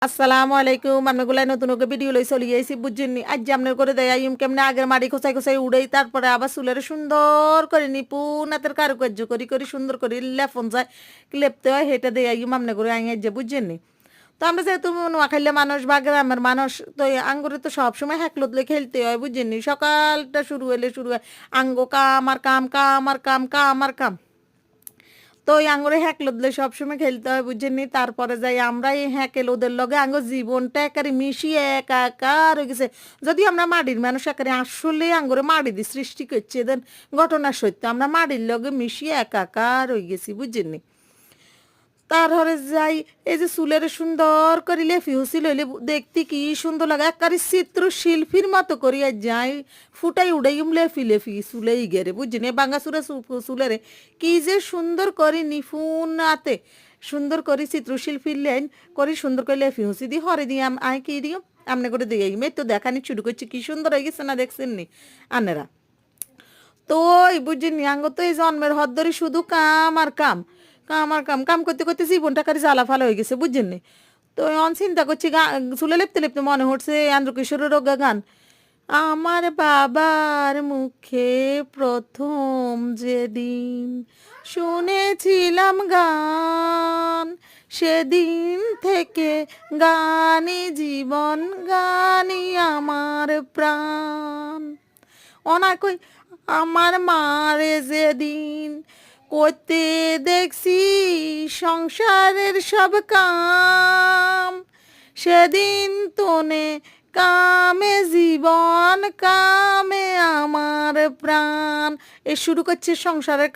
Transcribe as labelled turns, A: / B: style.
A: আসসালামু আলাইকুম আপনাগুলাই নতুন ওকে ভিডিও লই চলি আইছি বুঝছেন আজ আপনার করে দেয় আইম কেমনে আগের মাটি খোঁচাই খোঁচাই উড়াই তারপরে আবার চুলের সুন্দর করে নিপুণ হাতের কারুকার্য করি করি সুন্দর করে লেফন যায় লেপতে হয় হেঁটে দেয় আইম আপনি করে আই যে বুঝছেন নি। তো আমরা যেহেতু নোয়াখাইলে মানুষ বা গ্রামের মানুষ তো এই আঙ্গুরে তো সবসময় হ্যাকলতলে খেলতে হয় বুঝছেন নি। সকালটা শুরু হয় আঙ্গ কাম আর কাম কাম আর কাম কাম আর কাম। তো ওই আঙুরে হ্যাকলদলে সবসময় খেলতে হয় বুঝছেন নি। তারপরে যাই আমরা এই হ্যাকেল ওদের লগে আঙ্গ জীবনটা একারে মিশিয়ে একাকার হয়ে গেছে। যদি আমরা মাটির মানুষ একারে আসলে আঙ্গুরে মাটি দিয়ে সৃষ্টি করছে দেন ঘটনা সত্য আমরা মাটির লগে মিশিয়ে একাকার হয়ে গেছি বুঝছেন নি। তারপরে যাই এই যে চুলের সুন্দর করে লেফি হুসিল হইলে দেখতে কি সুন্দর লাগে একারে চিত্র শিল্পীর মতো করিয়া যাই ফুটাই উড়াইম লেফি লেফি চুলেই গেরে বুঝছেন বাঙ্গা চুরে চুলেরে কি যে সুন্দর করে নিপুণ হাতে সুন্দর করে চিত্রশিল্পীর লাইন করে সুন্দর করে লেফি হুসি দিয়ে হরে দিয়ে আয় কি দিও আমনে করে দিয়ে মেয়ে তো দেখানি শুরু করছি কি সুন্দর হয়ে গেছে না দেখছেন নি আনেরা। তো ওই বুঝছেন নি আঙ্গ তো এই জন্মের হদ ধরে শুধু কাম আর কাম কাম আর কাম কাম করতে করতে জীবনটা কারি জ্বালা ফালা হয়ে গেছে বুঝছেন নি। তো অন চিন্তা করছি চুলে লেপতে লেপতে মনে হচ্ছে আন্ধ্রকিশোরের রোগা গান আমার বাবার মুখে প্রথম যেদিন শুনেছিলাম গান সেদিন থেকে গানই জীবন গানই আমার প্রাণ অনা কই আমার মারে যেদিন করতে দেখছি সংসারের সব কাম সেদিন তোনে কামে জীবন কামে আমার প্রাণ এ শুরু করছে সংসারের